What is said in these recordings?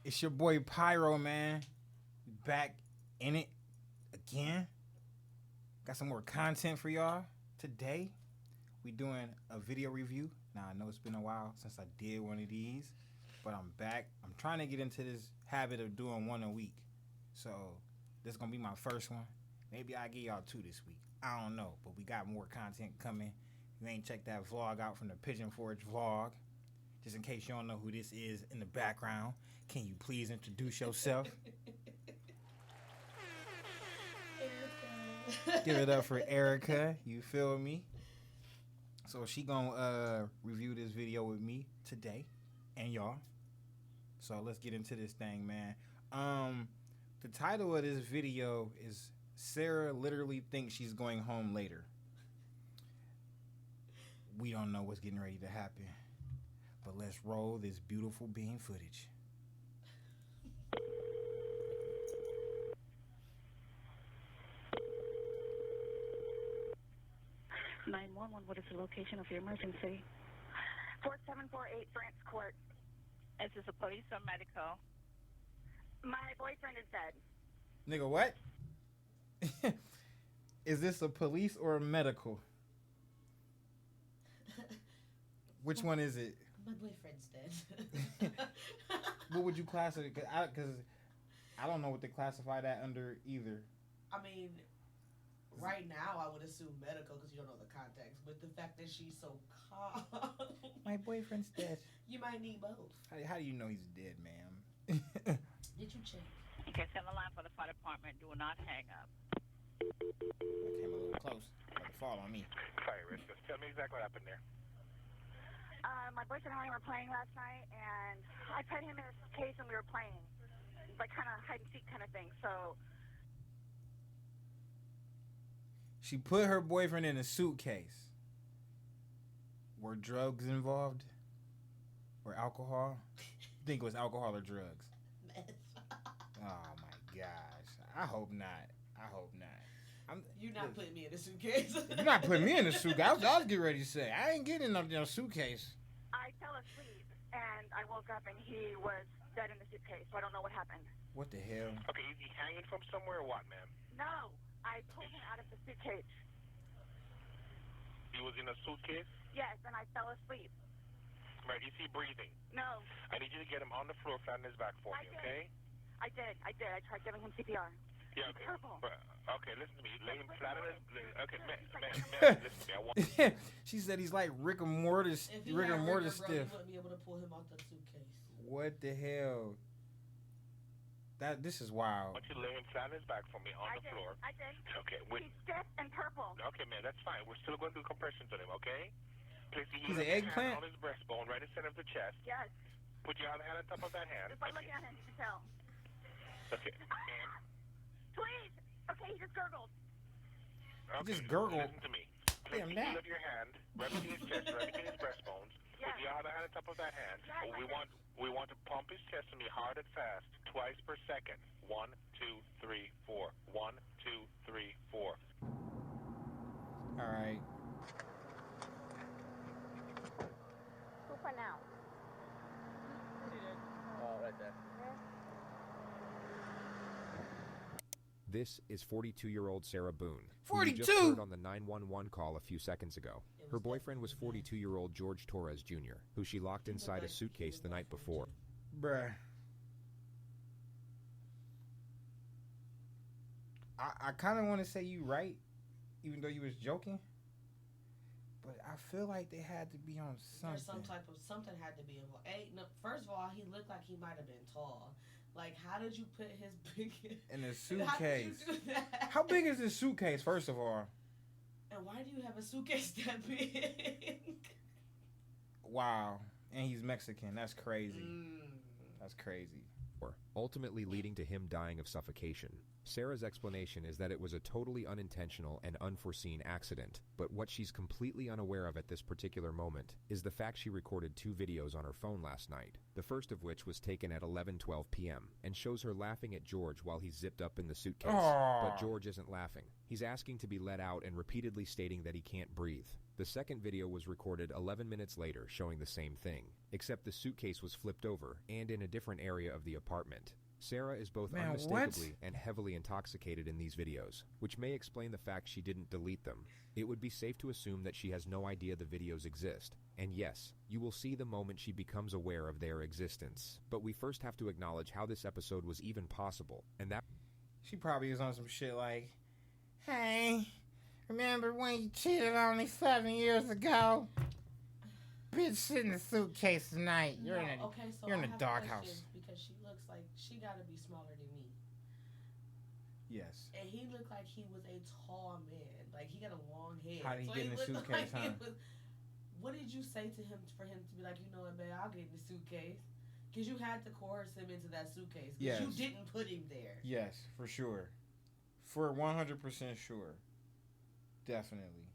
It's your boy Pyro, man. Back in it again. Got some more content for y'all today. We doing a video review. Now I know it's been a while since I did one of these, but I'm back. I'm trying to get into this habit of doing one a week. So this is gonna be my first one. Maybe I'll give y'all two this week. I don't know, but we got more content coming. You ain't checked that vlog out from the Pigeon Forge vlog. Just in case you don't know who this is in the background, can you please introduce yourself? Give it up for Erica. You feel me? So she gonna review this video with me today and y'all. So let's get into this thing, man. The title of this video is Sarah literally thinks she's going home later. We don't know what's getting ready to happen, but let's roll this beautiful bean footage. 911, what is the location of your emergency? 4748 France Court. Is this a police or medical? My boyfriend is dead. Nigga, what? Is this a police or a medical? Which one is it? My boyfriend's dead. What would you classify? Because I don't know what to classify that under either. I mean, right now I would assume medical because you don't know the context. But the fact that she's so calm, My boyfriend's dead. You might need both. How do you know he's dead, ma'am? Did you check? Okay, send the line for the fire department. Do not hang up. I came a little close. Like, fall on me. Sorry, Rich. Just tell me exactly what happened there. My boyfriend and I were playing last night, and I put him in a case and we were playing. Like kind of hide and seek kind of thing. So She put her boyfriend in a suitcase. Were drugs involved? Or alcohol? I think it was alcohol or drugs. Meth. Oh my gosh. I hope not. You're not putting me in a suitcase. You're not putting me in a suitcase. I was getting ready to say, I ain't getting in no suitcase. I fell asleep, and I woke up, and he was dead in the suitcase. So I don't know what happened. What the hell? Okay, is he hanging from somewhere or what, ma'am? No, I pulled him out of the suitcase. He was in a suitcase? Yes, and I fell asleep. Right, is he breathing? No. I need you to get him on the floor, flat on his back for me, okay? I did. I tried giving him CPR. Yeah, okay. Purple. Okay, listen to me. Lay him flat on his... Okay, ma'am, listen to me. I want... She said he's like rigor mortis stiff. You wouldn't be able to pull him out the suitcase. What the hell? This is wild. I want you to lay him flat on his back for me on the floor. I did. Okay, He's stiff and purple. Okay, man, that's fine. We're still going to do compressions on him, okay? Place your He's an hand eggplant? on his breastbone, right in the center of the chest. Yes. Put your other hand on top of that hand. Just by looking at him, you can tell. Okay. And, Please. Okay, he just gurgled. okay, just gurgled. Listen to me. Place Damn the heel of your hand, right between his chest, right between his breastbones. Yes. Put your other hand on top of that hand. Yes, We want to pump his chest to me hard and fast, twice per second. 1, 2, 3, 4. 1, 2, 3, 4. All right. Who for now? Right there. This is 42-year-old Sarah Boone. 42? Who you just heard on the 911 call a few seconds ago. Her boyfriend was 42-year-old George Torres Jr., who she locked inside a suitcase the night before. Bruh. I kind of want to say you right, even though you was joking. But I feel like they had to be on something. There's something had to be involved. Hey, no, first of all, he looked like he might have been tall. Like, how did you put his big In a How did you suitcase. do that? How big is this suitcase, first of all? And why do you have a suitcase that big? Wow. And he's Mexican. That's crazy. Mm. That's crazy. Ultimately leading to him dying of suffocation. Sarah's explanation is that it was a totally unintentional and unforeseen accident, but what she's completely unaware of at this particular moment is the fact she recorded 2 videos on her phone last night, the first of which was taken at 11:12 p.m. and shows her laughing at George while he's zipped up in the suitcase. But George isn't laughing. He's asking to be let out and repeatedly stating that he can't breathe. The second video was recorded 11 minutes later, showing the same thing, except the suitcase was flipped over and in a different area of the apartment. Sarah is both unmistakably and heavily intoxicated in these videos, which may explain the fact she didn't delete them. It would be safe to assume that she has no idea the videos exist. And yes, you will see the moment she becomes aware of their existence. But we first have to acknowledge how this episode was even possible, and that... She probably was on some shit like, hey, remember when you cheated on me 7 years ago? Bitch, sit in the suitcase tonight. You're in a doghouse. Because she looks like she gotta be smaller than me. Yes. And he looked like he was a tall man. Like he got a long head. How did he get in the suitcase, huh? What did you say to him for him to be like, you know what, babe, I'll get in the suitcase? Because you had to coerce him into that suitcase. Because you didn't put him there. Yes, for sure. For 100% sure. Definitely.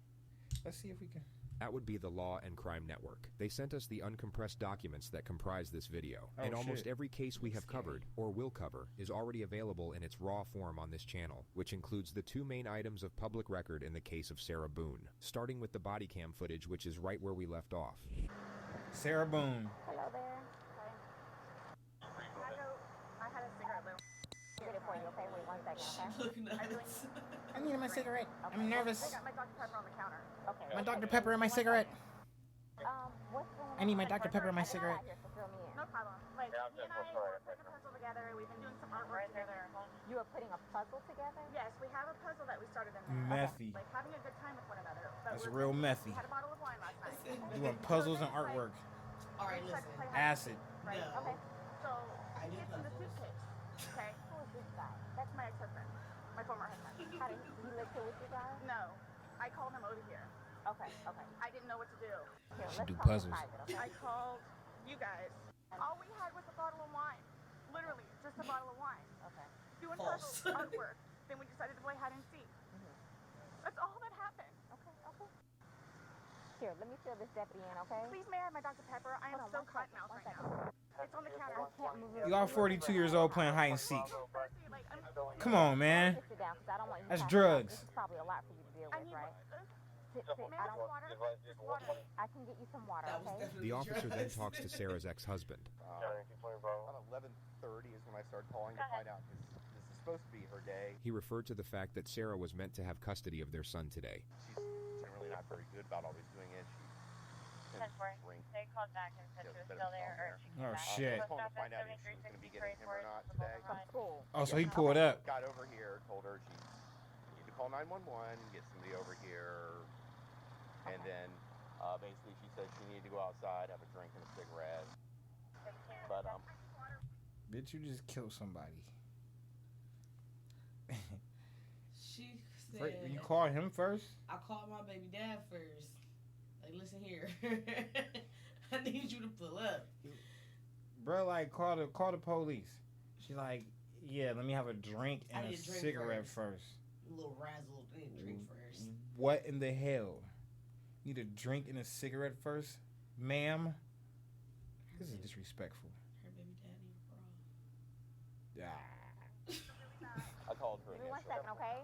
Let's see if we can... That would be the Law and Crime Network. They sent us the uncompressed documents that comprise this video. And almost every case we have covered, or will cover, is already available in its raw form on this channel, which includes the 2 main items of public record in the case of Sarah Boone, starting with the body cam footage, which is right where we left off. Sarah Boone. Hello there. I had a cigarette, Lou. Get it for you, okay? Wait 1 second, okay? I need my cigarette. I'm nervous. I got my Dr. Pepper on the counter. Okay. My Dr. Pepper and my cigarette. What's going on? I need my Dr. Pepper and my cigarette. No problem. Like, he and I were putting a puzzle together. We've been doing some artwork together. You are putting a puzzle together? Yes, we have a puzzle that we started in there. Methy. Like, having a good time with one another. But That's real methy. We had a bottle of wine last night. Doing puzzles and artwork. All right, listen. Acid. Right? No. Okay. So, I he do gets in the puzzles. suitcase. Okay? Who is this guy? That's my ex-husband. My former husband. How did he live here with you guys? No. I called him over here. Okay, okay. I didn't know what to do. Here, Should let's do talk in puzzles. private, okay? I called you guys. All we had was a bottle of wine. Literally, just a bottle of wine. Okay. Doing False. puzzles, artwork. Then we decided to play hide and seek. That's all that happened. Okay, okay. Here, let me fill this deputy in, okay? Please, may I have my Dr. Pepper? I am Hold on, so one cotton second, mouth one right second. now. It's on the counter. I can't move Y'all 42 years old playing hide and seek. Percy, like, Come on, man. Sit down, because I don't want you That's to have to- drugs. This is probably a lot for you to deal I with, need right? Sit, May I I have don't, some water? Just water. I can get you some water, That was okay? definitely The officer then drugs. talks to Sarah's ex-husband. About 11:30 is when I started calling to find out, because this is supposed to be her day. He referred to the fact that Sarah was meant to have custody of their son today. She's generally not very good about always doing it. She tends to drink. They called back and said she was still there, or she Oh, came back. shit. I was calling to find out if she was going to be getting him or not today. From school. Oh, so he pulled up. Got over here, told her she needed to call 911, get somebody over here, and then basically she said she needed to go outside, have a drink and a cigarette. But Bitch, you just killed somebody. She said, You called him first? I called my baby dad first. Like, listen here. I need you to pull up. Bro, like, call the police. She's like, yeah, let me have a drink I and a need a drink cigarette first. first. A little razzled. I need to drink first. What in the hell? Need a drink and a cigarette first? Ma'am? This is disrespectful. Her baby dad need a bra. Ah. I called her Give me 1 initially. second, okay?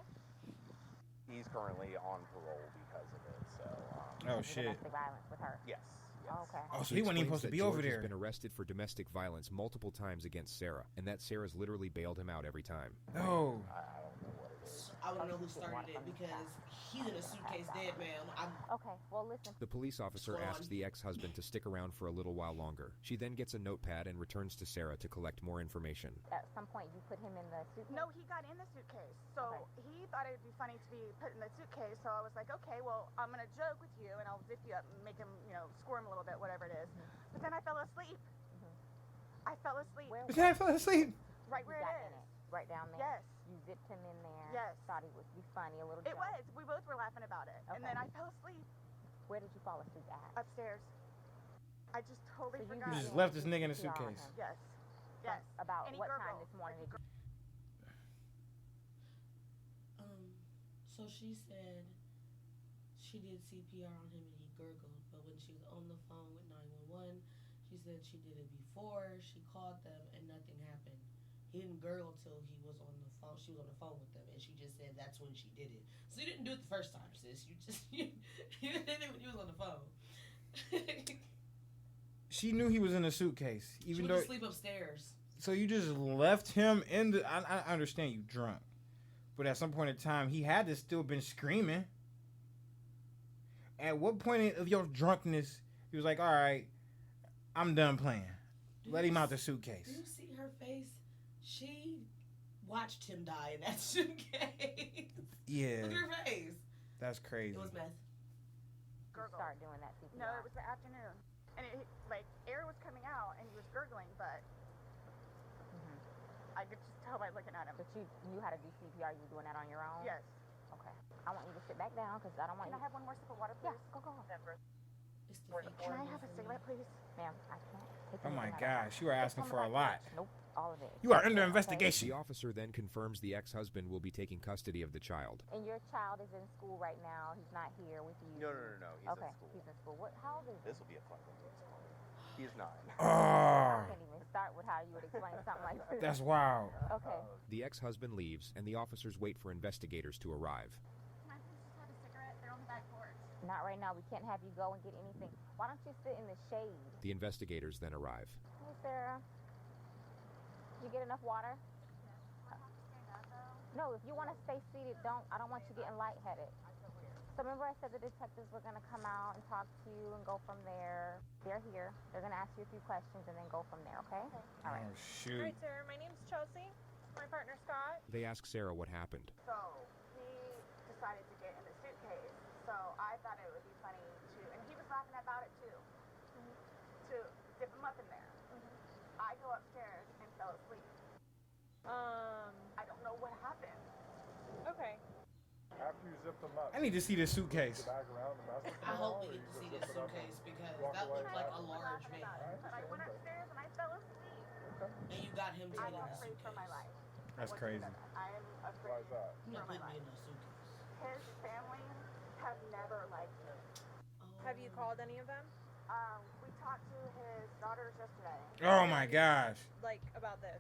He's currently on parole because of it, so Oh, shit. Domestic violence with her. yes. Oh, okay. Oh, so he wasn't even supposed to be over there. He's been arrested for domestic violence multiple times against Sarah, and that Sarah's literally bailed him out every time. Oh. I don't know what it is. I want to know who started it because he's in a suitcase dead, ma'am. Okay, well, listen. The police officer Go on. asks the ex-husband to stick around for a little while longer. She then gets a notepad and returns to Sarah to collect more information. At some point, you put him in the suitcase? No, he got in the suitcase. So he thought it would be funny to be put in the suitcase. So I was like, okay, well, I'm going to joke with you and I'll zip you up and make him, squirm a little bit, whatever it is. But then I fell asleep. I fell asleep. Where Did I fall asleep? Right where you got it in is. it? Right down there? Yes. You zipped him in there? Yes. Thought he would be funny, a little It joke. was. We both were laughing about it. And Okay. then I fell asleep Where did you fall asleep at? upstairs. I just totally So you forgot. You just left this nigga in a CPR on suitcase. him. Yes. Yes. About Any what time gurgle. this morning did you... So she said she did CPR on him and he gurgled, but when she was on the phone with 911, she said she did it before, she called them, and nothing happened. He didn't gurgle till he was on the phone. She was on the phone with them, and she just said that's when she did it. So you didn't do it the first time, sis. You did it when you was on the phone. She knew he was in a suitcase, even she though went to sleep upstairs. So you just left him in the. I understand you drunk, but at some point in time, he had to still been screaming. At what point of your drunkenness, he was like, "All right, I'm done playing. Let him out the suitcase." Do you see her face? She watched him die in that suitcase. Yeah. Look at her face. That's crazy. It was meth. Gurgle. Start doing that CPR. No, it was the afternoon, and air was coming out, and he was gurgling, but I could just tell by looking at him. But you knew how to do CPR. You were doing that on your own? Yes. Okay. I want you to sit back down because I don't want Can you. I have one more sip of water, please? Yeah, go. It's the Can I have a cigarette, please? Ma'am, I can't. Take Oh my anything out of gosh, you are asking for a lot. Nope, all of it. You are under Okay. investigation. The officer then confirms the ex-husband will be taking custody of the child. And your child is in school right now. He's not here with you. No. He's Okay, in school. he's in school. How old is he? This will be a fun one. He's 9. Oh, I can't even start with how you would explain something like this. that's wild. Okay. The ex-husband leaves, and the officers wait for investigators to arrive. Can I please just have a cigarette? They're on the back porch. Not right now. We can't have you go and get anything. Why don't you sit in the shade? The investigators then arrive. Hey, Sarah. Did you get enough water? No, if you want to stay seated, don't. I don't want you getting lightheaded. So remember I said the detectives were going to come out and talk to you and go from there. They're here. They're going to ask you a few questions and then go from there, okay? All right. Oh All shoot. right, sir. My name's Chelsea. My partner, Scott. They ask Sarah what happened. So he decided to get in the suitcase. So I thought it would be funny to, and he was laughing about it too, to dip him up in there. I go upstairs and fell asleep. I don't know what happened. Okay. After you zip them up, I need to see this suitcase. the bag around the mess with I them hope all, we or get you to just see zip this it up suitcase and because walk that away looked like a laughing? large Laughing man. about it. But I went upstairs and I fell asleep. And you got him to I get in am the afraid for my suitcase. life. That's crazy. I am Why afraid is that? You for my put me life. in the suitcase. His family have never liked him. Have you called any of them? We talked to his daughters yesterday. Oh my gosh. Like, about this?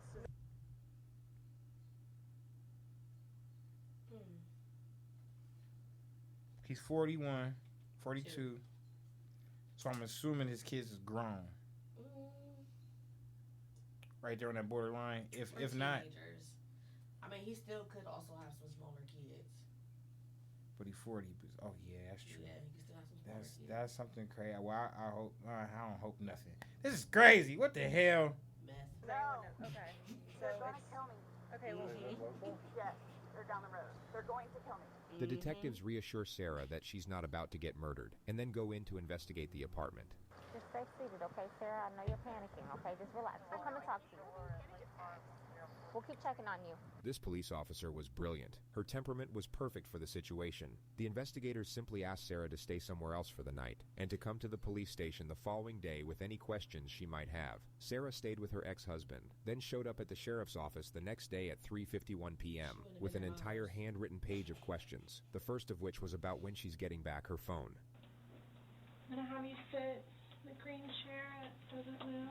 He's 41, 42. So I'm assuming his kids is grown. Right there on that borderline. If not, Teenagers. I mean, he still could also have some smaller kids. but he's 40. Oh yeah, that's true. Yeah, he could still have some smaller kids. That's something crazy. Well, I hope. I don't hope nothing. This is crazy. What the hell? Meth. No. Okay. So They're going to it's kill me. okay. Well, Yes, they're down the road. They're going to kill me. The detectives reassure Sarah that she's not about to get murdered, and then go in to investigate the apartment. Just stay seated, okay, Sarah? I know you're panicking, okay? Just relax. We'll come and talk to you. We'll keep checking on you. This police officer was brilliant. Her temperament was perfect for the situation. The investigators simply asked Sarah to stay somewhere else for the night, and to come to the police station the following day with any questions she might have. Sarah stayed with her ex-husband, then showed up at the sheriff's office the next day at 3:51 p.m. with an entire handwritten page of questions, the first of which was about when she's getting back her phone. I'm going to have you sit in the green chair that doesn't move.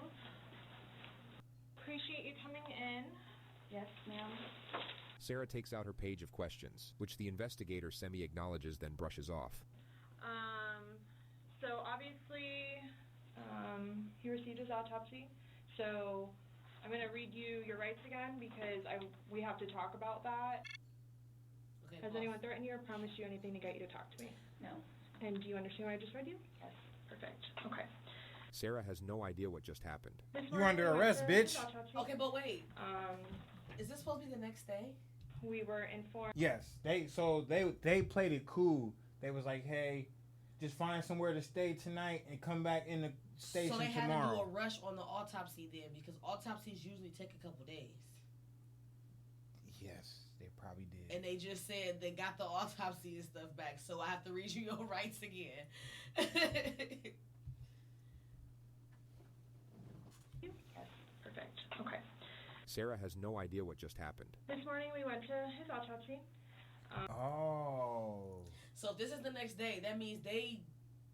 Appreciate you coming in. Yes, ma'am. Sarah takes out her page of questions, which the investigator semi-acknowledges then brushes off. So obviously, he received his autopsy. So I'm going to read you your rights again because we have to talk about that. Okay, Has anyone threatened you or promised you anything to get you to talk to me? No. And do you understand what I just read you? Yes. Perfect. Okay. Sarah has no idea what just happened. You under arrest, bitch. Okay, but wait. Is this supposed to be the next day? We were informed. Yes. They played it cool. They was like, hey, just find somewhere to stay tonight and come back in the station So they had tomorrow. to do a rush on the autopsy then because autopsies usually take a couple days. Yes, they probably did. And they just said they got the autopsy and stuff back, so I have to read you your rights again. Yes. Perfect. Okay. Sarah has no idea what just happened. This morning we went to his autopsy. Oh. So if this is the next day, that means they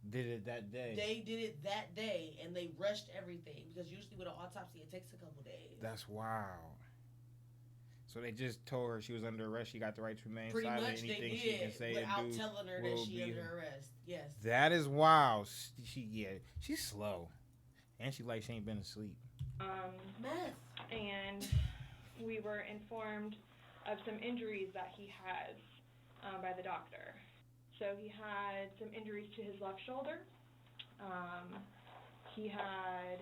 did it that day. They did it that day, and they rushed everything because usually with an autopsy it takes a couple days. That's wild. So they just told her she was under arrest. She got the right to remain Pretty silent. much Anything they did she can say without to telling her that she under arrest. Yes. That is wild. She's slow, and she ain't been asleep. Meth. And we were informed of some injuries that he has by the doctor. So he had some injuries to his left shoulder. He had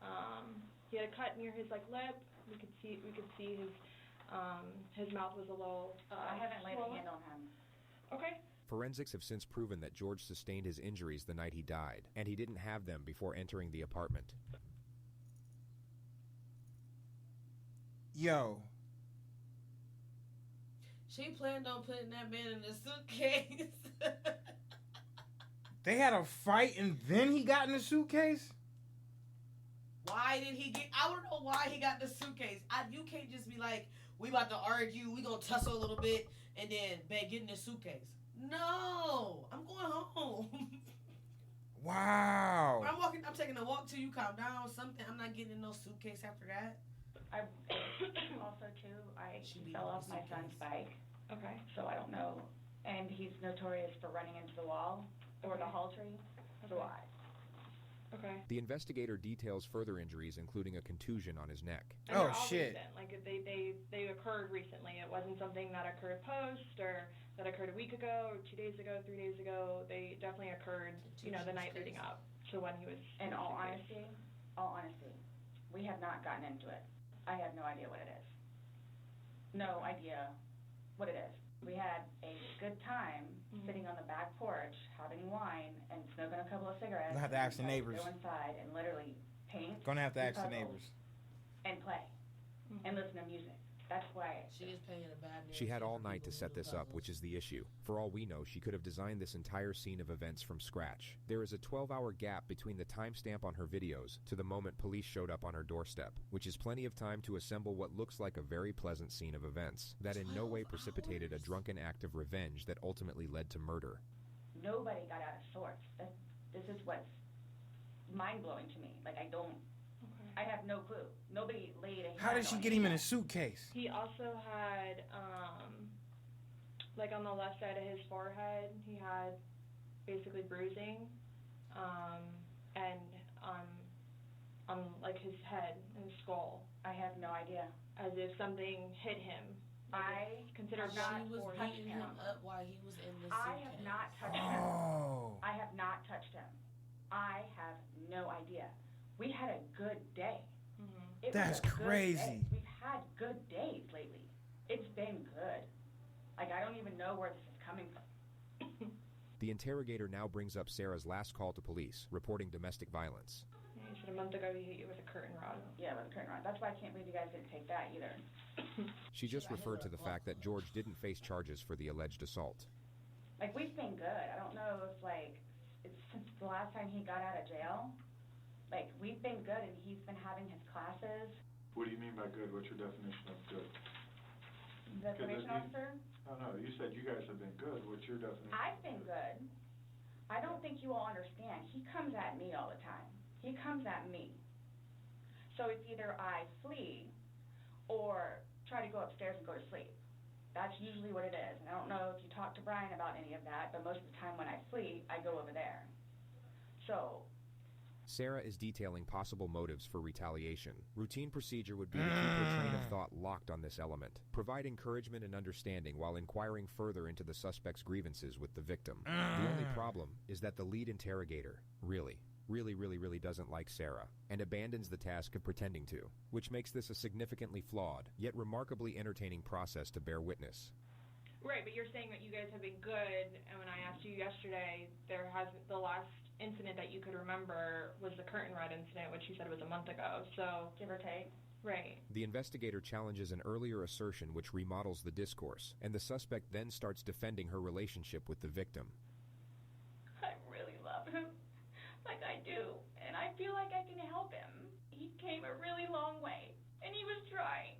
a cut near his lip. We could see his mouth was a little. I haven't laid swollen. a hand on him. Okay. Forensics have since proven that George sustained his injuries the night he died, and he didn't have them before entering the apartment. Yo. She planned on putting that man in the suitcase. They had a fight and then he got in the suitcase? Why did he get... I don't know why he got the suitcase. You can't just be like, we about to argue, we gonna tussle a little bit, and then, babe, get in the suitcase. No! I'm going home. Wow. I'm taking a walk till you calm down or something. I'm not getting in no suitcase after that. Also, too, he fell off my son's bike. Okay. So I don't know. And he's notorious for running into the wall or the hall tree. So Okay. The investigator details further injuries, including a contusion on his neck. And they're all recent. They occurred recently. It wasn't something that occurred post or that occurred a week ago, or 2 days ago, 3 days ago. They definitely occurred, the night leading up to when he was. In all honesty, we have not gotten into it. I have no idea what it is. No idea what it is. We had a good time sitting on the back porch, having wine, and smoking a couple of cigarettes. Gonna have to ask the neighbors. Go inside and literally paint. Gonna have to do ask the puzzles, neighbors. And play. And listen to music. That's why. She is paying a bad She had all night to set this up, which is the issue. For all we know, she could have designed this entire scene of events from scratch. There is a 12-hour gap between the timestamp on her videos to the moment police showed up on her doorstep, which is plenty of time to assemble what looks like a very pleasant scene of events that in no way precipitated a drunken act of revenge that ultimately led to murder. Nobody got out of sorts. This is what's mind-blowing to me. I have no clue. Nobody laid a hand. How did she get him in a suitcase? He also had, on the left side of his forehead, he had basically bruising, and on his head and his skull. I have no idea. As if something hit him. I consider she was beating him up while he was in the suitcase. I have not touched him. I have not touched him. I have no idea. We had a good day. It That's was a good crazy. day. We've had good days lately. It's been good. I don't even know where this is coming from. The interrogator now brings up Sarah's last call to police, reporting domestic violence. You said a month ago he hit you with a curtain rod. Yeah, with a curtain rod. That's why I can't believe you guys didn't take that either. She just referred to the fact that George didn't face charges for the alleged assault. We've been good. I don't know if, it's since the last time he got out of jail. We've been good, and he's been having his classes. What do you mean by good? What's your definition of good? The probation officer? No, you said you guys have been good. What's your definition? I've been good. I don't think you all understand. He comes at me all the time. He comes at me. So it's either I flee or try to go upstairs and go to sleep. That's usually what it is. And I don't know if you talk to Brian about any of that, but most of the time when I flee, I go over there. So Sarah is detailing possible motives for retaliation. Routine procedure would be to keep her train of thought locked on this element, provide encouragement and understanding while inquiring further into the suspect's grievances with the victim. The only problem is that the lead interrogator really doesn't like Sarah and abandons the task of pretending to, which makes this a significantly flawed, yet remarkably entertaining process to bear witness. Right, but you're saying that you guys have been good, and when I asked you yesterday, the last incident that you could remember was the curtain rod incident, which you said was a month ago, so give or take. Right. The investigator challenges an earlier assertion which remodels the discourse, and the suspect then starts defending her relationship with the victim. I really love him, like I do, and I feel like I can help him. He came a really long way, and he was trying.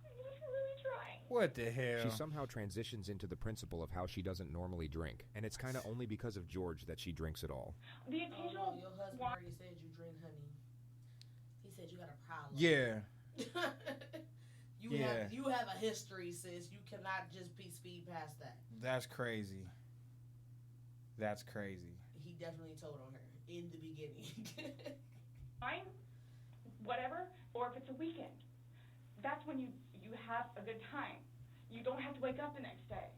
He was really trying. What the hell? She somehow transitions into the principle of how she doesn't normally drink, and it's kind of only because of George that she drinks at all. The occasional. Your husband already said you drink honey. He said you got a problem. Yeah. You have a history, sis. You cannot just speed past that. That's crazy. That's crazy. He definitely told on her in the beginning. Fine, whatever, or if it's a weekend. That's when you have a good time. You don't have to wake up the next day.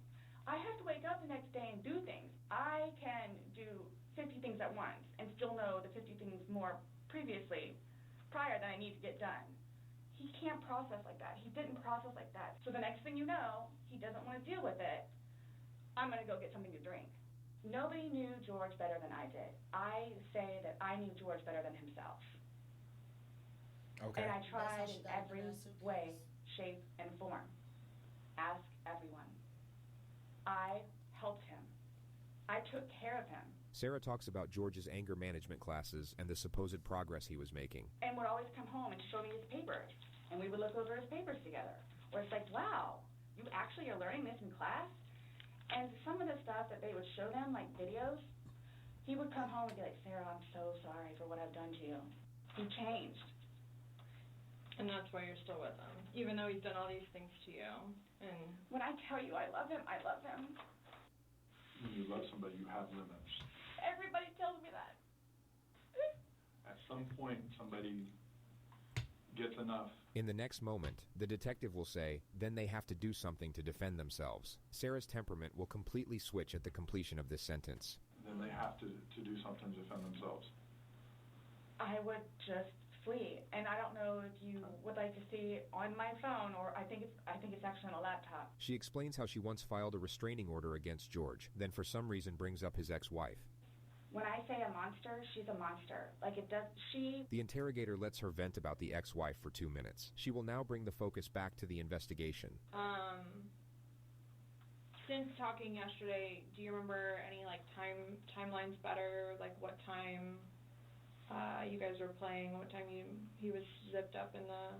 I have to wake up the next day and do things. I can do 50 things at once and still know the 50 things more prior that I need to get done. He can't process like that. He didn't process like that. So the next thing you know, he doesn't want to deal with it. I'm going to go get something to drink. Nobody knew George better than I did. I say that I knew George better than himself. Okay. And I tried in every way, shape, and form. Ask everyone. I helped him. I took care of him. Sarah talks about George's anger management classes and the supposed progress he was making. And would always come home and show me his papers. And we would look over his papers together. Where it's like, wow, you actually are learning this in class? And some of the stuff that they would show them, like videos, he would come home and be like, Sarah, I'm so sorry for what I've done to you. He changed. And that's why you're still with him, even though he's done all these things to you. And when I tell you I love him, I love him. When you love somebody, you have limits. Everybody tells me that. At some point, somebody gets enough. In the next moment, the detective will say, then they have to do something to defend themselves. Sarah's temperament will completely switch at the completion of this sentence. Then they have to do something to defend themselves. I would just flee, and I don't know if you would like to see on my phone, or I think it's actually on a laptop. She explains how she once filed a restraining order against George, then for some reason brings up his ex-wife. When I say a monster, she's a monster. The interrogator lets her vent about the ex-wife for 2 minutes. She will now bring the focus back to the investigation. Since talking yesterday, do you remember any timelines better? Like what time you guys were playing? What time he was zipped up in the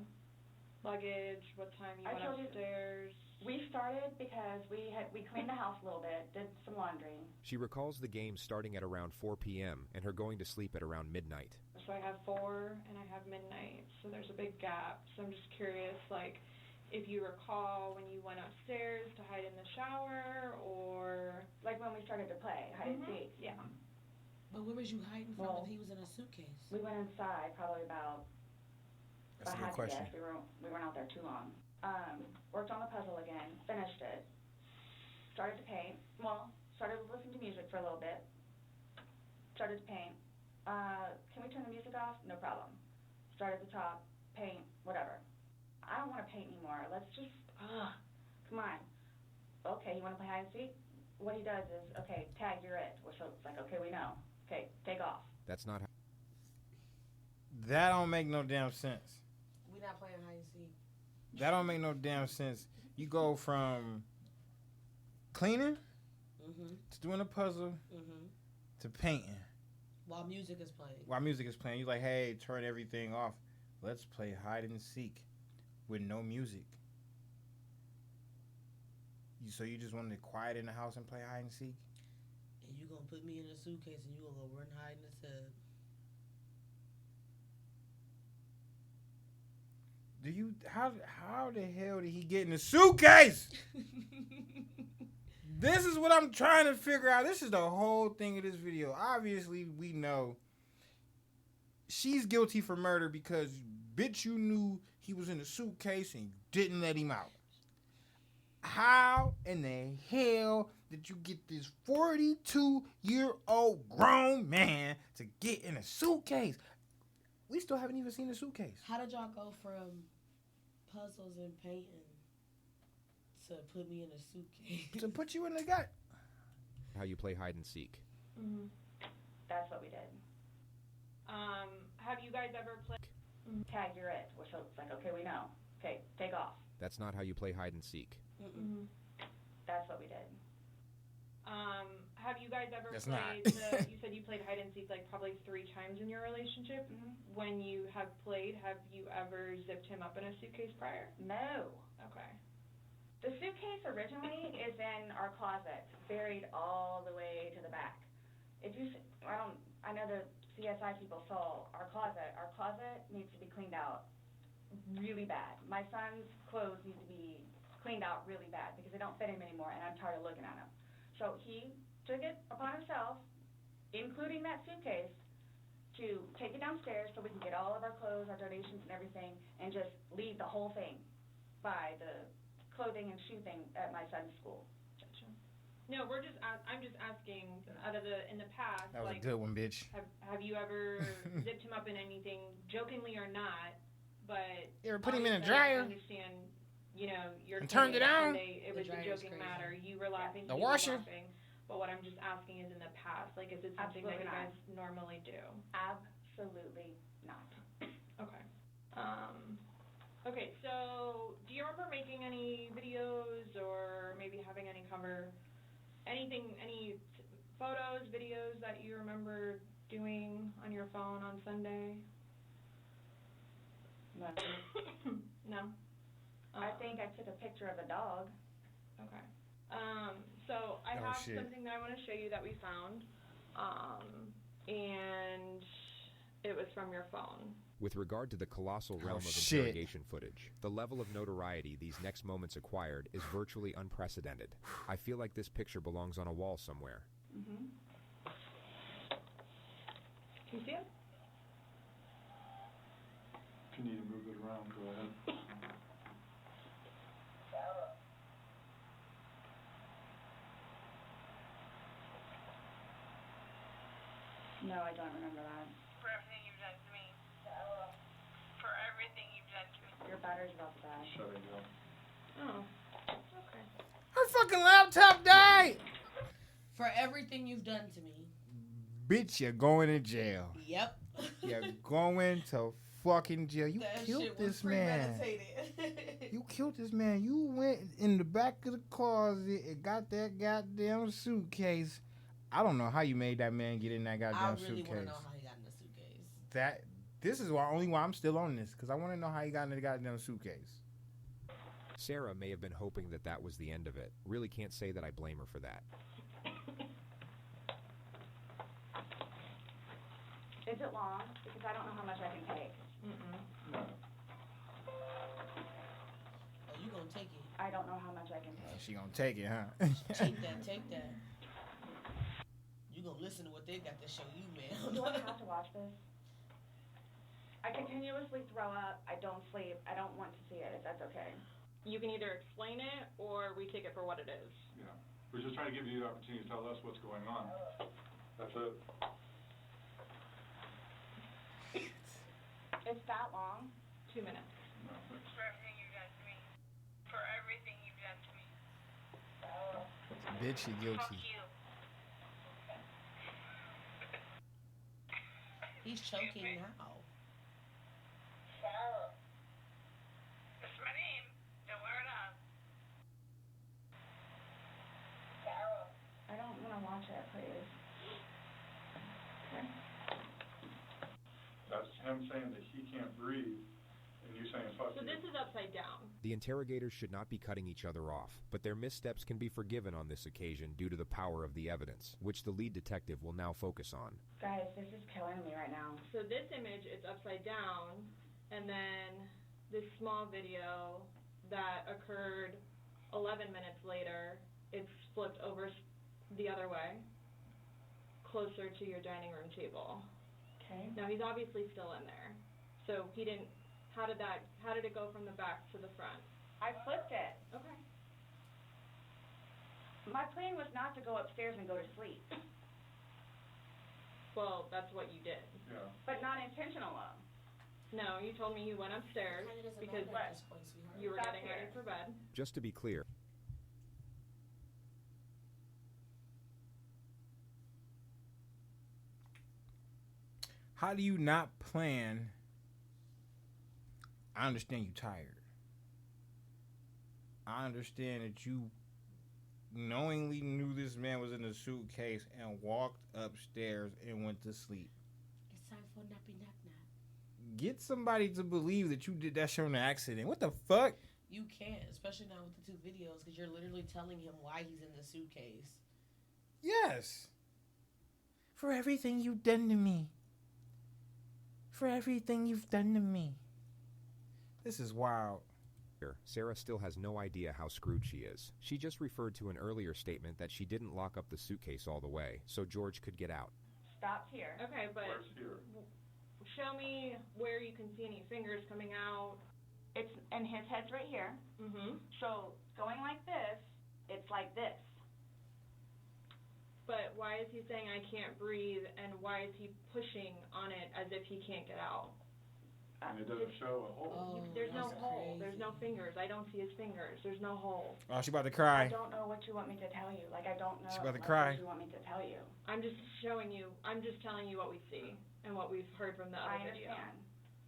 luggage? What time you went upstairs? We started because we cleaned the house a little bit, did some laundry. She recalls the game starting at around 4 p.m. and her going to sleep at around midnight. So I have 4 and I have midnight, so there's a big gap. So I'm just curious, if you recall when you went upstairs to hide in the shower, or like when we started to play hide and seek. Yeah. But where was you hiding from if he was in a suitcase? We went inside probably about. That's a good question. We weren't out there too long. Worked on the puzzle again, finished it. Started to paint. Well, started listening to music for a little bit. Started to paint. Can we turn the music off? No problem. Start at the top, paint, whatever. I don't want to paint anymore. Let's just, come on. Okay, you want to play hide and seek? What he does is, okay, tag, you're it. So it's like, okay, we know. Okay, take off. That's not how... That don't make no damn sense. We not playing hide and seek. That don't make no damn sense. You go from cleaning to doing a puzzle to painting. While music is playing. You're like, hey, turn everything off. Let's play hide and seek with no music. So you just wanted to quiet in the house and play hide and seek? And you gonna put me in a suitcase and you gonna go run hide in the tub. How the hell did he get in the suitcase? This is what I'm trying to figure out. This is the whole thing of this video. Obviously, we know she's guilty for murder because, bitch, you knew he was in the suitcase and you didn't let him out. How in the hell did you get this 42-year-old grown man to get in a suitcase? We still haven't even seen the suitcase. How did y'all go from puzzles and painting to put me in a suitcase? To put you in the gut. How you play hide and seek. Mm-hmm. That's what we did. Have you guys ever played... Tag, you're it. So it's like, okay, we know. Okay, take off. That's not how you play hide and seek. Mm-mm. That's what we did. Have you guys ever That's played not. You said you played hide and seek probably 3 times in your relationship. Mm-hmm. When you have played, have you ever zipped him up in a suitcase prior? No. Okay. The suitcase originally is in our closet, buried all the way to the back. If you, I know the CSI people saw our closet. Our closet needs to be cleaned out really bad. My son's clothes need to be cleaned out really bad because they don't fit him anymore, and I'm tired of looking at them. So he took it upon himself, including that suitcase, to take it downstairs so we can get all of our clothes, our donations, and everything, and just leave the whole thing by the clothing and shoe thing at my son's school. No, I'm just asking, in the past, That was like, a good one, bitch. have you ever zipped him up in anything, jokingly or not, but... You ever put him in a obviously dryer? I understand, you know, you're... And turned it on? It was a joking matter. You were laughing, The he washer? was laughing. But what I'm just asking is in the past, like, is it something that you guys normally do? Absolutely not. Okay. Okay, so do you remember making any videos or maybe having any photos, videos that you remember doing on your phone on Sunday? No. No? I think I took a picture of a dog. Okay. So I have shit. something that I want to show you that we found, and it was from your phone. With regard to the colossal realm of shit. interrogation footage, the level of notoriety these next moments acquired is virtually unprecedented. I feel like this picture belongs on a wall somewhere. Mm-hmm. Can you see it? If you need to move it around, go ahead. No, I don't remember that. For everything you've done to me. For everything you've done to me. Your battery's about to die. Shut it down. Oh, okay. Her fucking laptop died. For everything you've done to me. Bitch, you're going to jail. Yep. You're going to fucking jail. You That killed shit was this man. premeditated. You killed this man. You went in the back of the closet and got that goddamn suitcase. I don't know how you made that man get in that goddamn suitcase. I really want to know how he got in the suitcase. This is only why I'm still on this, because I want to know how he got in the goddamn suitcase. Sarah may have been hoping that that was the end of it. Really can't say that I blame her for that. Is it long? Because I don't know how much I can take. No. Oh, you gonna take it? I don't know how much I can take. She gonna take it, huh? Take that, take that. You gonna listen to what they got to show you, man. Do I have to watch this? I continuously throw up. I don't sleep. I don't want to see it, if that's okay. You can either explain it or we take it for what it is. Yeah. We're just trying to give you the opportunity to tell us what's going on. That's it. It's that long? 2 minutes. No. For everything you've done to me. For everything you've done to me. Bitch, you guilty. Fuck you. He's choking now. That's my name. Don't wear it up. I don't want to watch it, please. Okay. That's him saying that he can't breathe, and you saying fuck So you. this is upside down. The interrogators should not be cutting each other off, but their missteps can be forgiven on this occasion due to the power of the evidence, which the lead detective will now focus on. Guys, this is killing me right now. So this image is upside down, and then this small video that occurred 11 minutes later, it's flipped over the other way, closer to your dining room table. Okay. Now he's obviously still in there. So he didn't, how did it go from the back to the front? I flipped it. Okay. My plan was not to go upstairs and go to sleep, Well, that's what you did. Yeah. but not intentional of. No, you told me you went upstairs Kinda doesn't because matter at this point, sweetheart. you were Stop getting ready here. for bed. Just to be clear, How do you not plan? I understand you tired. I understand that you knowingly knew this man was in the suitcase and walked upstairs and went to sleep. It's time for nappy nap nap. Get somebody to believe that you did that shit on an accident. What the fuck? You can't, especially now with the 2 videos, because you're literally telling him why he's in the suitcase. Yes. For everything you've done to me. For everything you've done to me. This is wild. Sarah still has no idea how screwed she is. She just referred to an earlier statement that she didn't lock up the suitcase all the way, so George could get out. Stops here. Okay, but Where's here? show me where you can see any fingers coming out. It's, and his head's right here. Mm-hmm. So going like this, it's like this. But why is he saying I can't breathe, and why is he pushing on it as if he can't get out? And it doesn't show a hole. There's no that's hole. crazy. There's no fingers. I don't see his fingers. There's no hole. Oh, she about to I cry. don't know what you want me to tell you. Like, I don't know She's about to like, cry. what you want me to tell you. I'm just showing you. I'm just telling you what we see and what we've heard from the I other video. understand.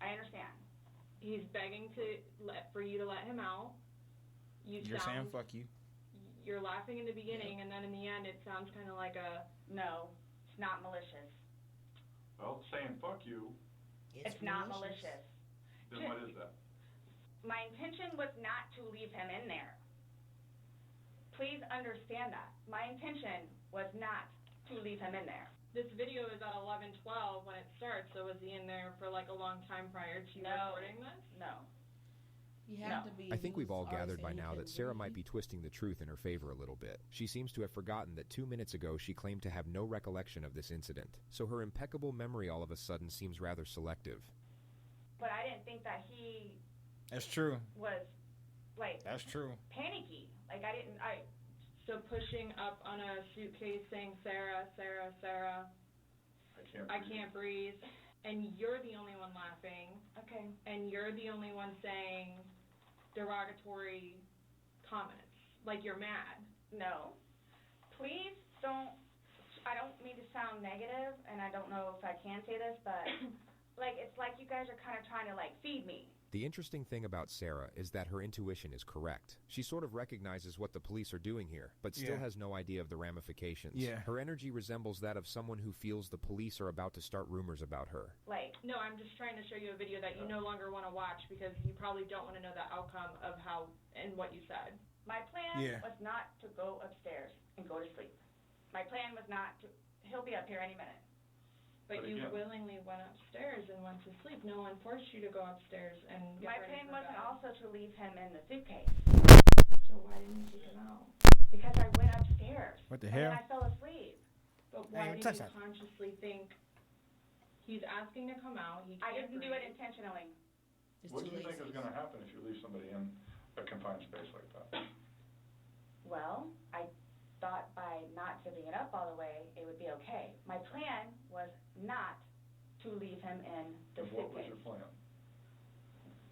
I understand. He's begging for you to let him out. You're saying fuck you. You're laughing in the beginning, and then in the end, it sounds kind of like a. No, it's not malicious. Well, saying fuck you, It's not malicious. then what is that? My intention was not to leave him in there. Please understand that. My intention was not to leave him in there. This video is at 11:12 when it starts, so was he in there for like a long time prior to No. recording this? No. You have to be. I think we've all gathered by now saying that Sarah might be twisting the truth in her favor a little bit. She seems to have forgotten that 2 minutes ago she claimed to have no recollection of this incident, so her impeccable memory all of a sudden seems rather selective. But I didn't think that he That's true. was, like, That's true. panicky. Like, So pushing up on a suitcase saying Sarah, Sarah, Sarah, I can't breathe, and you're the only one laughing. Okay. And you're the only one saying derogatory comments, like you're mad. No. Please don't, I don't mean to sound negative, and I don't know if I can say this, but, like, it's like you guys are kind of trying to, like, feed me. The interesting thing about Sarah is that her intuition is correct. She sort of recognizes what the police are doing here, but still has no idea of the ramifications. Yeah. Her energy resembles that of someone who feels the police are about to start rumors about her. Like, No, I'm just trying to show you a video that you no longer want to watch because you probably don't want to know the outcome of how and what you said. my plan was not to go upstairs and go to sleep. My plan was not to, he'll be up here any minute. But you willingly went upstairs and went to sleep. No one forced you to go upstairs and get My ready plan for wasn't bed. also to leave him in the suitcase. So why didn't you take him out? Because I went upstairs. What the and hell? then I fell asleep. But Hey, why did touch you that. consciously think he's asking to come out? He I can't didn't do it breathe. intentionally. What do you think is going to happen if you leave somebody in a confined space like that? Well, I thought by not zipping it up all the way, it would be okay. My plan was not to leave him in the And what was suitcase, your plan?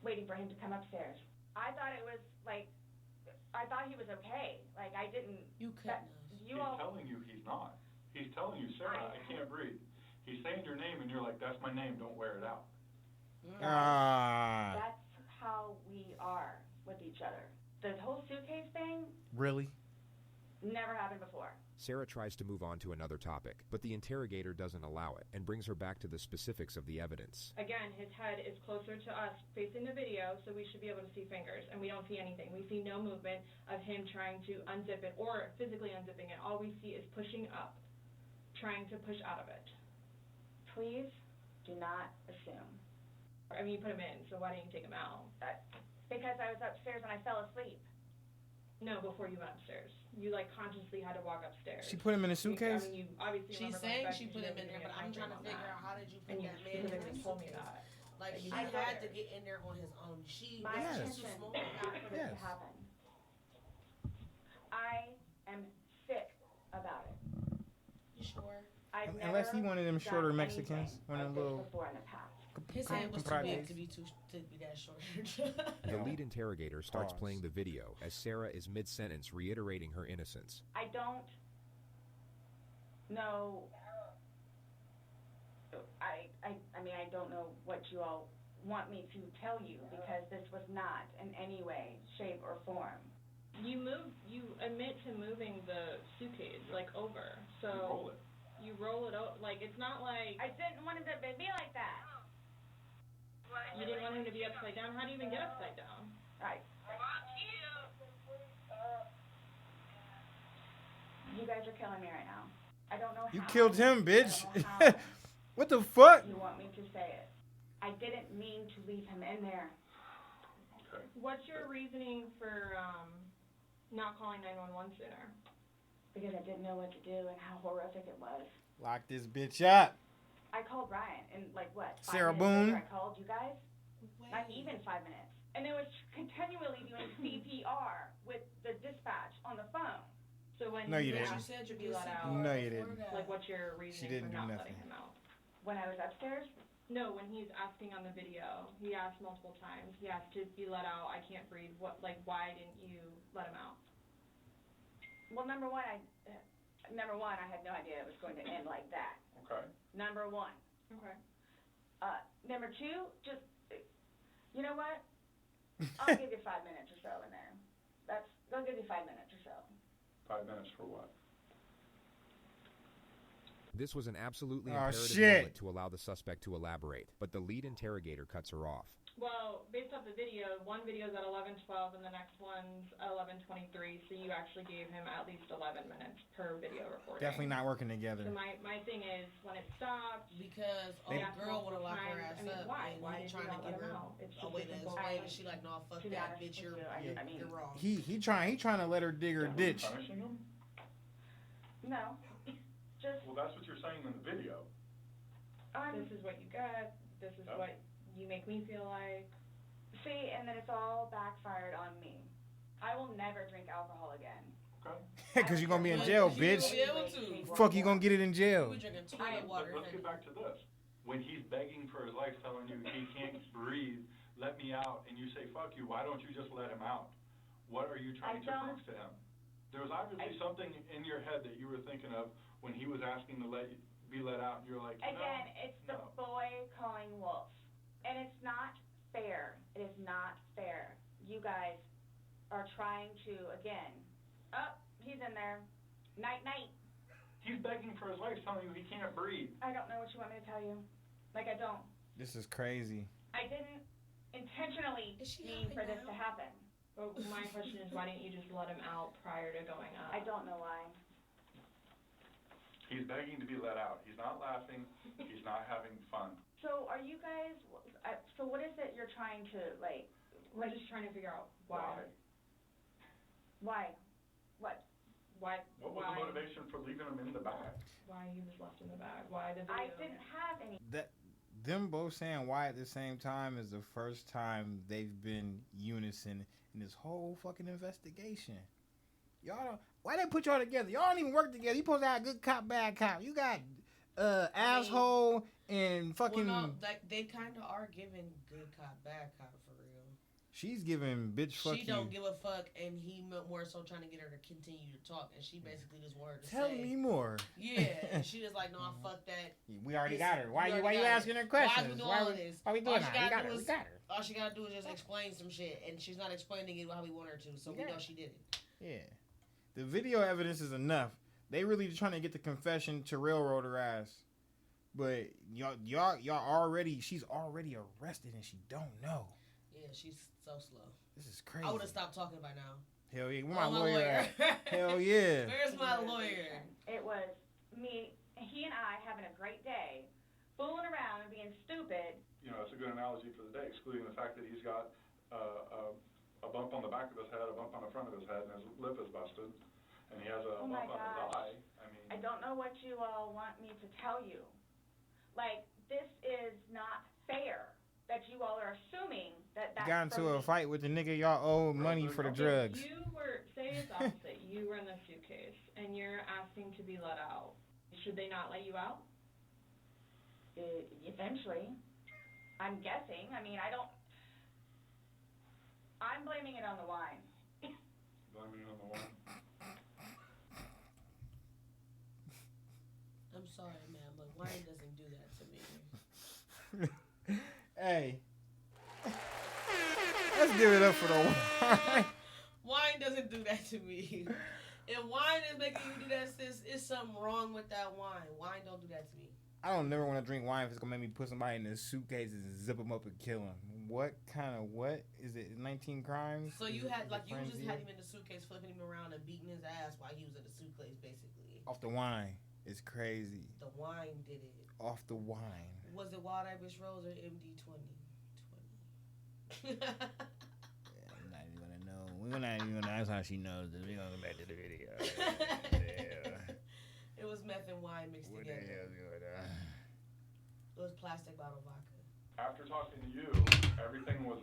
waiting for him to come upstairs. I thought it was like, I thought he was okay. Like, I didn't. You that- couldn't. You He's all. telling you he's not. He's telling you, Sarah, I can't breathe. He's saying your name, and you're like, that's my name, don't wear it out. Ah. That's how we are with each other. The whole suitcase thing Really? never happened before. Sarah tries to move on to another topic, but the interrogator doesn't allow it and brings her back to the specifics of the evidence. Again, his head is closer to us facing the video, so we should be able to see fingers, and we don't see anything. We see no movement of him trying to unzip it or physically unzipping it. All we see is pushing up, trying to push out of it. Please do not assume. I mean, you put him in, so why didn't you take him out? Because I was upstairs and I fell asleep. No, before you went upstairs. You, like, consciously had to walk upstairs. She put him in a suitcase? I mean, you obviously She's remember saying going back she to put the him in there, video but I'm and trying to on figure that. out how did you put And you that man in specifically the told me suitcase? that. Like, he I had did. to get in there on his own. She My was Yes. too intention small. was not for this Yes. to happen. I am sick about it. You sure? I've Unless he never one of them done shorter anything Mexicans, one of like them this little. before in the past. His head was too Compadres. big to be that short. The lead interrogator starts Pause. playing the video as Sarah is mid-sentence reiterating her innocence. I don't know. I mean, I don't know what you all want me to tell you because this was not in any way, shape, or form. You admit to moving the suitcase, like, over. So You roll it. You roll it out, like, it's not like I didn't want it to be like that. you didn't want him to be upside down. How do you even get upside down? Right. You guys are killing me right now. I don't know how. You killed him, bitch. I don't know how. What the fuck? You want me to say it? I didn't mean to leave him in there. Okay. What's your reasoning for not calling 911 sooner? Because I didn't know what to do and how horrific it was. Lock this bitch up. I called Ryan and like what? 5 Sarah minutes Boone. later I called you guys. Not even 5 minutes. And it was continually doing CPR with the dispatch on the phone. So when No, you he didn't. asked to be let out, No, you didn't. like what's your reasoning didn't for do not nothing. letting him out? When I was upstairs, No, when he's asking on the video, he asked multiple times. He asked to be let out. I can't breathe. What? Like, why didn't you let him out? well, number one, I had no idea it was going to end like that. Okay. Number one. Okay. Number two, just, you know what? I'll give you 5 minutes or so in there. They'll give you 5 minutes or so. 5 minutes for what? This was an absolutely Oh, imperative shit. moment to allow the suspect to elaborate, but the lead interrogator cuts her off. Well, based off the video, one video's at 11:12 and the next one's at 11:23. So you actually gave him at least 11 minutes per video recording. Definitely not working together. So my thing is when it stopped. Because They- old girl would have locked her ass I mean, up, why? and Why he did trying you to not give let him her out? It's a just way a to simple explain, thing. and she like, no, fuck To be that, honest bitch, with you're, you, I mean, you're wrong. He trying to let her dig her ditch. Punishing him? No. Just, Well, that's what you're saying in the video. This is what you get. This is Yep. what you make me feel like. see, and then it's all backfired on me. I will never drink alcohol again. Okay. Because you're going to be in jail, You bitch. will be able to. Fuck, you going to get it in You jail. were drinking toilet water. Let's get back to this. When he's begging for his life, telling you he can't breathe, let me out, and you say, fuck you, why don't you just let him out? What are you trying to prove to him? There was obviously something in your head that you were thinking of when he was asking to be let out, and you're like, no, Again, it's the no. boy calling wolf. And it's not fair. It is not fair. You guys are trying to, again, he's in there. Night, night. He's begging for his life, telling you he can't breathe. I don't know what you want me to tell you. Like, I don't. This is crazy. I didn't intentionally Is she mean for happy this now? to happen. But my question is, why didn't you just let him out prior to going up? I don't know why. He's begging to be let out. He's not laughing. He's not having fun. So are you guys, so what is it you're trying to, like, We're just trying to figure out why. why? What? Why? What was the motivation for leaving him in the bag? Why he was left in the bag? Why the video? I didn't have any. Them both saying why at the same time is the first time they've been unison in this whole fucking investigation. Y'all don't, why they put y'all together? Y'all don't even work together. You supposed to have good cop, bad cop. You got asshole and fucking. Well, no, like, they kind of are giving good cop, bad cop for real. She's giving bitch fuck She don't give a fuck, and he more so trying to get her to continue to talk, and she basically just wanted to Tell say, me more. Yeah, and she just like, no, fuck that. We already This- got her. Why we you already got asking her her. Why questions? we doing all of this? Why we All doing she that? gotta We got do her. We is- got her. All she gotta do is just explain some shit, and she's not explaining it how we want her to, so we Yeah. know she did it. Yeah. The video evidence is enough. They really trying to get the confession to railroad her ass. But y'all already, she's already arrested and she don't know. Yeah, she's so slow. This is crazy. I would have stopped talking by now. Hell yeah. Where Oh, my lawyer at? Hell yeah. Where's my lawyer? It was me, he and I having a great day, fooling around and being stupid. You know, it's a good analogy for the day, excluding the fact that he's got a bump on the back of his head, a bump on the front of his head, and his lip is busted, and he has a Oh my bump on his gosh. eye. I mean, I don't know what you all want me to tell you. Like, this is not fair that you all are assuming that that's Got into from a me. fight with the nigga y'all owe money for the drugs. You were, say it's opposite, you were in the suitcase, and you're asking to be let out. Should they not let you out? Eventually. I'm guessing. I mean, I'm blaming it on the wine. blaming it on the wine. I'm sorry, man, but wine doesn't do that to me. Hey. Let's give it up for the wine. Wine doesn't do that to me. If wine is making you do that, sis, it's something wrong with that wine. Wine don't do that to me. I don't never want to drink wine if it's gonna make me put somebody in a suitcase and zip them up and kill them. What is it? 19 crimes? So you had like you just Frenzy? had him in the suitcase, flipping him around and beating his ass while he was in the suitcase, basically. Off the wine. It's crazy. The wine did it. Off the wine. Was it Wild Irish Rose or MD-20? I'm not even gonna know. We're not even gonna ask how she knows this. We're gonna go back to the video. It was meth and wine mixed What together. the hell's going on? It was plastic bottle vodka. After talking to you, everything was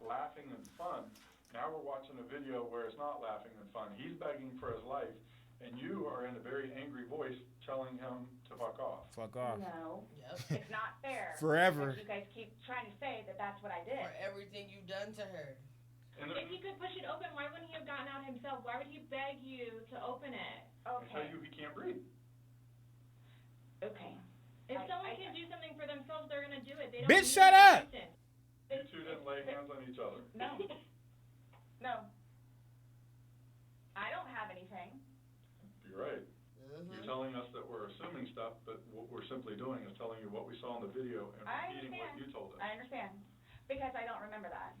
laughing and fun. Now we're watching a video where it's not laughing and fun. He's begging for his life, and you are in a very angry voice telling him to fuck off. Fuck off. No, Yep. it's not fair. Forever. But you guys keep trying to say that that's what I did. For everything you've done to her. And If he could push it open, why wouldn't he have gotten out himself? Why would he beg you to open it? tell Okay. you he can't breathe. Okay. If I- someone I- can do something for themselves, they're gonna do it. They don't Bitch, need shut your up! assistance. You two didn't lay hands on each other. No. No. I don't have anything. You're right. You're telling us that we're assuming stuff, but what we're simply doing is telling you what we saw in the video and I repeating what you understand. told us. I understand. Because I don't remember that.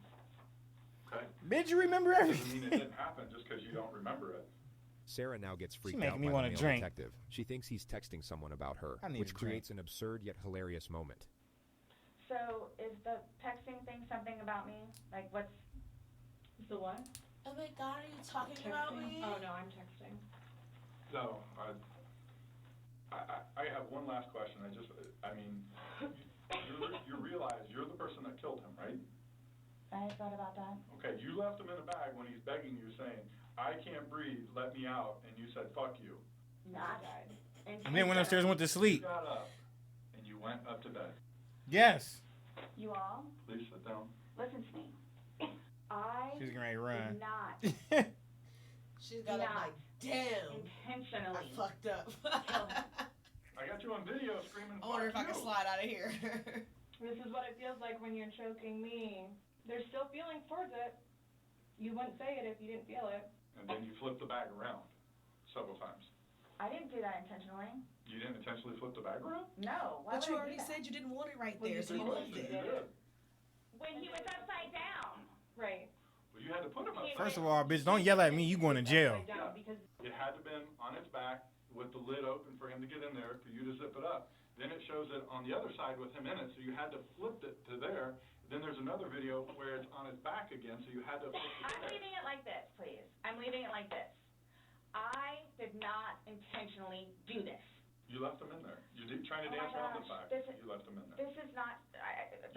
Okay? Bitch, you remember Doesn't everything. mean it didn't happen just because you don't remember it. Sarah now gets freaked making out me by wanna the male drink. detective. She thinks he's texting someone about her, I need which a drink. creates an absurd yet hilarious moment. So is the texting thing something about me? Like what's The what? Oh my god, are you talking about me? Oh no, I'm texting. So, I have one last question. You realize you're the person that killed him, right? I thought about that. Okay, you left him in a bag when he's begging you, saying, I can't breathe, let me out, and you said, fuck you. Not. And then went upstairs and went to You sleep. got up, and you went up to bed. Yes. You all, Please sit down. listen to me. I She's getting ready to run. did not She's got up like, damn, intentionally I fucked up. kill him. I got you on video screaming, I wonder if I fuck can you. slide out of here. This is what it feels like when you're choking me. There's still feelings towards it. You wouldn't say it if you didn't feel it. And then you flipped the bag around several times. I didn't do that intentionally. You didn't intentionally flip the bag around? No. Why But would you I already do that? said you didn't want it right Well, there, you so you did. moved You it. did. When he was upside down. Right. Well, you had to put him upside First of all, bitch, don't yell at me. You going to jail. Upside down because It had to been on its back with the lid open for him to get in there, for you to zip it up. Then it shows it on the other side with him in it, so you had to flip it to there. Then there's another video where it's on its back again, so you had to flip it to I'm there. leaving it like this, please. I'm leaving it like this. I did not intentionally do this. You left him in there. You did trying to Oh my dance around the gosh, fact. this is- You left him in there. This is not.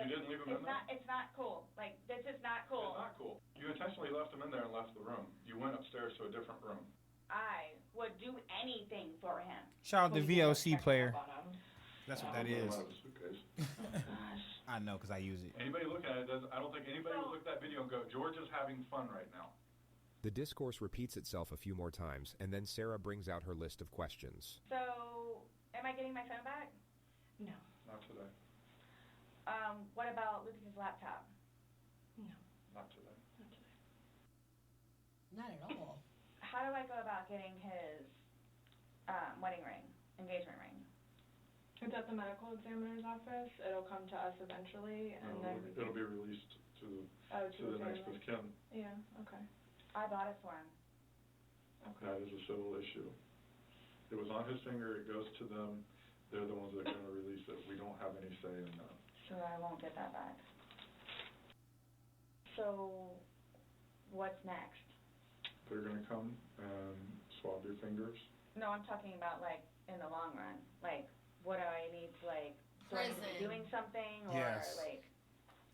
You didn't leave him in there? It's not cool. Like this is not cool. It's not cool. You intentionally left him in there and left the room. You went upstairs to a different room. I would do anything for him. Shout out the VLC player. on him. That's what that is. Out of the suitcase. I know, because I use it. Anybody looking at it doesn't. I don't think anybody would look at that video and go, George is having fun right now. The discourse repeats itself a few more times, and then Sarah brings out her list of questions. So, am I getting my phone back? No. Not today. What about Lucas's laptop? No. Not today. Not today. Not at all. How do I go about getting his wedding ring, engagement ring? It's at the medical examiner's office. It'll come to us eventually, and then we It'll can, be released to to the next of family. kin. Yeah. Okay. I bought it for him. Okay. That is a civil issue. It was on his finger. It goes to them. They're the ones that are going to release it. We don't have any say in that. So I won't get that back. So, what's next? They're going to come and swab your fingers. No, I'm talking about like in the long run. Like, what do I need to like? Do I need to be Prison. doing something or Yes. like?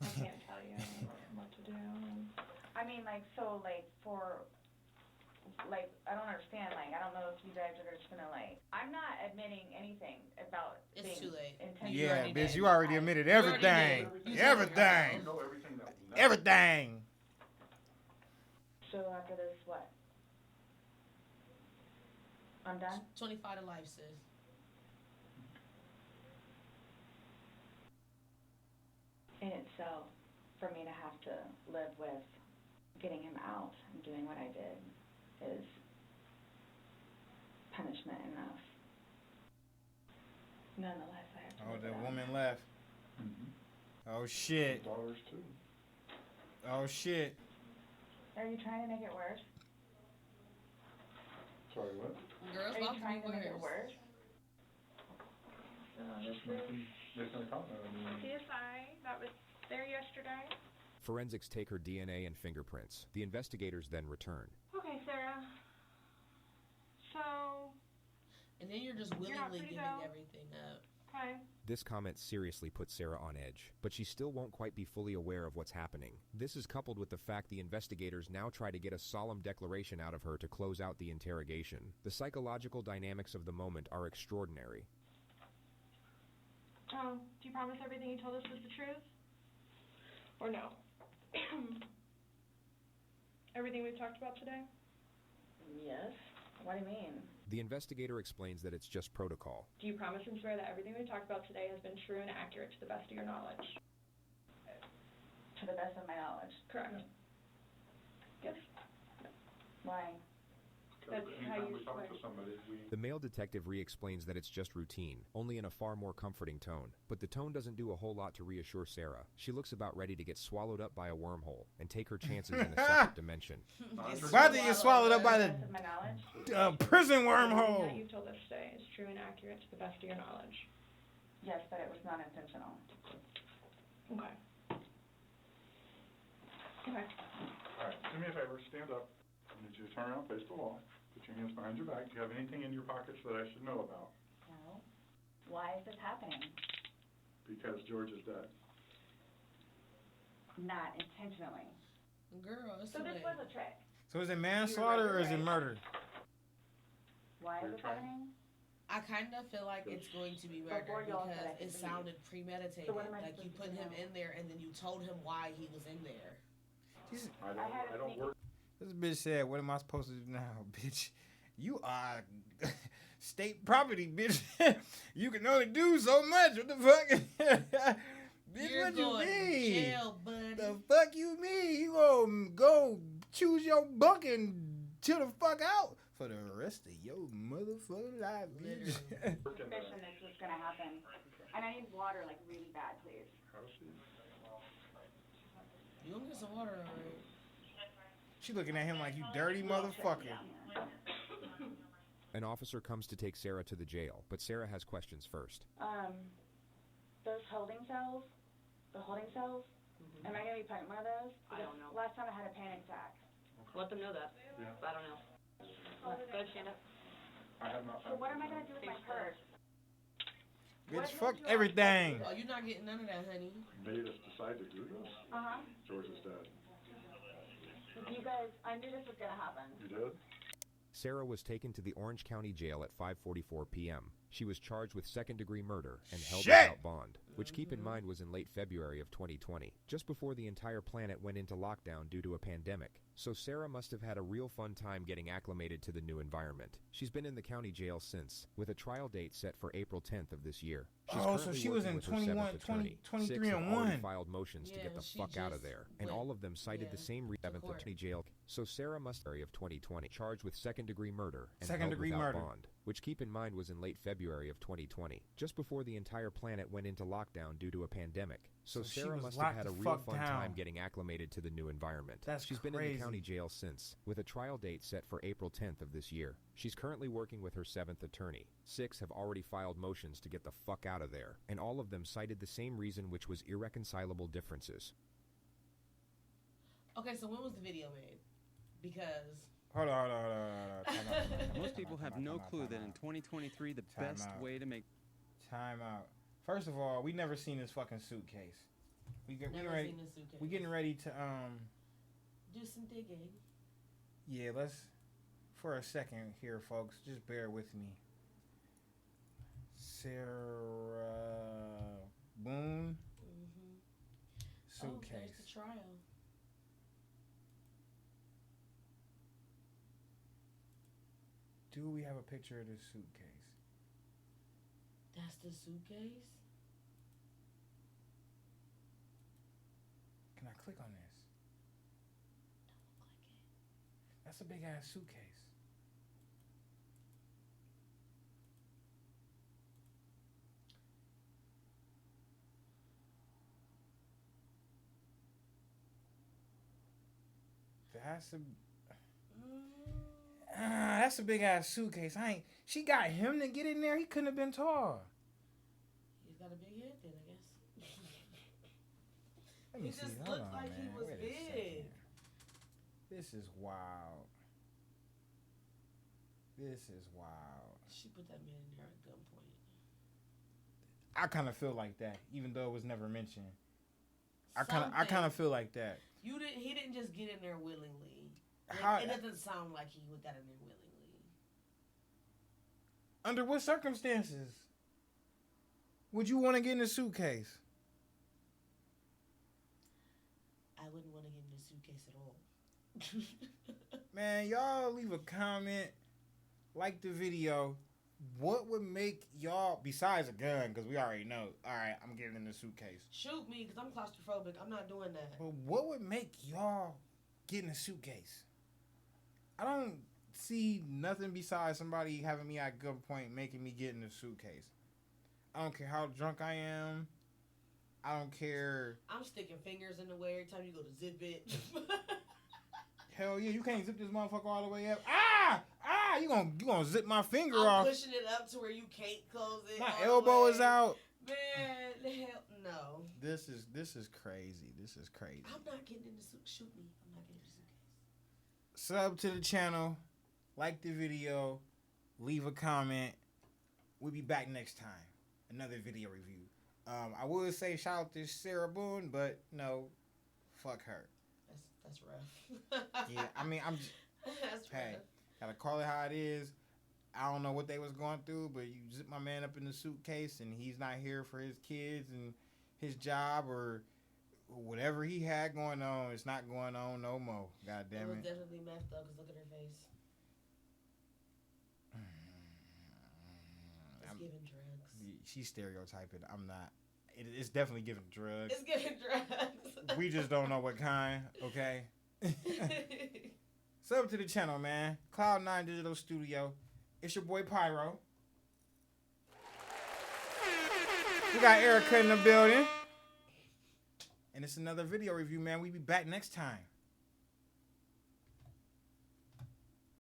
I can't tell you what to do. I mean, like, so like for. Like, I don't understand. Like, I don't know if you guys are just gonna like. I'm not admitting anything about It's being too late. intentional. You Yeah, already bitch, did. you already admitted You already everything. did. You said it Everything. You know everything that we know. Everything. So after this, what? I'm done. 25 to life, sis. In itself, for me to have to live with getting him out and doing what I did is punishment enough. Nonetheless, I Oh, the woman left. Oh shit. Daughters too. Oh shit. Are you trying to make it worse? Sorry, what? Girls Are you love to trying be to make it worse. worse? So this is Making a comment. CSI that was there yesterday. Forensics take her DNA and fingerprints. The investigators then return. Okay, Sarah. So, And then you're just You're not willingly free, giving though. everything up. okay. This comment seriously puts Sarah on edge, but she still won't quite be fully aware of what's happening. This is coupled with the fact the investigators now try to get a solemn declaration out of her to close out the interrogation. The psychological dynamics of the moment are extraordinary. Oh, do you promise everything you told us was the truth? Or no? Everything we've talked about today? yes. What do you mean? The investigator explains that it's just protocol. Do you promise and swear that everything we've talked about today has been true and accurate to the best of your knowledge? To the best of my knowledge. Correct. Yes. Why? That's how Anytime you we talk swear. to somebody, The male detective re-explains that it's just routine, only in a far more comforting tone. But the tone doesn't do a whole lot to reassure Sarah. She looks about ready to get swallowed up by a wormhole and take her chances in a separate dimension. About to get swallowed up by To the the best of my knowledge? prison Everything wormhole. that you've told us today is true and accurate to the best of your knowledge. Yes, but it was not intentional. Okay. Okay. all right, do me a favor, stand up. I need you to turn around, face the wall. Put your hands behind your back. Do you have anything in your pockets that I should know about? No. Why is this happening? Because George is dead. Not intentionally. Girl, it's So too this late. was a trick. So is it manslaughter or is it murder? Why is We're this trying- happening? I kind of feel like it's going to be murder Before y'all because said I it could sounded premeditated. So what am I Like you supposed put to him do now? in there and then you told him why he was in there. I don't work. This bitch said, "What am I supposed to do now, bitch? You are state property, bitch. You can only do so much. What the fuck, bitch? You're what you going to mean? jail, buddy. The fuck you mean? You gonna go choose your buck and chill the fuck out for the rest of your motherfucking life, bitch." Suspicion this was gonna happen. And I need water, like, really bad, please. You gonna get some water, alright? She looking at him like, "You dirty motherfucker." An officer comes to take Sarah to the jail, but Sarah has questions first. Those holding cells, the holding cells, am I gonna be put in one of those? I don't know. Last time I had a panic attack. Let them know that. Yeah. I don't know. Go ahead, stand up. I have not So found what am I gonna do with my purse? Bitch, fuck everything. Oh, you're not getting none of that, honey. made us decide to do this. Uh-huh. George is dead. You guys, I knew this was gonna happen. You did? Sarah was taken to the Orange County Jail at 5:44 p.m. She was charged with second-degree murder and held Shit! without bond, which keep in mind was in late February of 2020, just before the entire planet went into lockdown due to a pandemic. So Sarah must have had a real fun time getting acclimated to the new environment. She's been in the county jail since, with a trial date set for April 10th of this year. She's Oh, so currently she was working in with her 21, seventh attorney. 23 Six have and already 1. filed motions to Yeah, get the she fuck out of just there, and went- all of them cited yeah, the same seventh court. attorney jail. So Sarah must of 2020 charged with second-degree murder and Second-degree held without murder. bond, which keep in mind was in late February of 2020, just before the entire planet went into lockdown due to a pandemic. So So she Sarah was must have locked had a the real fuck fun down. time getting acclimated to the new environment. That's She's been in crazy. the county jail since, with a trial date set for April 10th of this year. She's currently working with her seventh attorney. 6 have already filed motions to get the fuck out of there, and all of them cited the same reason, which was irreconcilable differences. Okay, so when was the video made? Because Hold on. Most people have no clue that in 2023 the Time best out. way to make Time out. First of all, we never seen this fucking suitcase. We never ready. seen the suitcase. We getting ready to do some digging. Yeah, let's for a second here, folks. Just bear with me. Sarah Boone Oh, there's suitcase. the trial. Do we have a picture of this suitcase? That's the suitcase? Can I click on this? Don't click it. That's a big ass suitcase. That's a big ass suitcase. She got him to get in there. He couldn't have been tall. He's got a big head then, I guess. Let me He see. just Hold looked on, like man. he was Wait a big. second. This is wild. This is wild. She put that man in there at gunpoint. I kind of feel like that, even though it was never mentioned. I kind of feel like that. He didn't just get in there willingly. How, it doesn't sound like he got in there willingly. Under what circumstances would you want to get in a suitcase? I wouldn't want to get in a suitcase at all. Man, y'all leave a comment, like the video. What would make y'all, besides a gun, because we already know, all right, I'm getting in the suitcase. Shoot me, because I'm claustrophobic. I'm not doing that. But what would make y'all get in a suitcase? I don't see nothing besides somebody having me at gunpoint making me get in a suitcase. I don't care how drunk I am. I don't care. I'm sticking fingers in the way every time you go to zip it. Hell yeah, you can't zip this motherfucker all the way up. You gonna zip my finger off. I'm pushing it up to where you can't close it. My elbow is out. Man, the hell no. This is crazy. This is crazy. I'm not getting in the suit. Shoot me. I'm not getting in the suitcase. Sub to the channel, like the video, leave a comment. We'll be back next time. Another video review. I would say shout out to Sarah Boone, but no, fuck her. That's rough. Yeah, I mean, I'm just, that's hey, rough. gotta call it how it is. I don't know what they was going through, but you zip my man up in the suitcase and he's not here for his kids and his job or whatever he had going on. It's not going on no more. God damn It was it. definitely messed up, because look at her face. It's giving drugs. She's stereotyping. I'm not. It's definitely giving drugs. It's giving drugs. We just don't know what kind, okay? Sub to the channel, man. Cloud9 Digital Studio. It's your boy Pyro. We got Erica in the building. And it's another video review, man. We be back next time.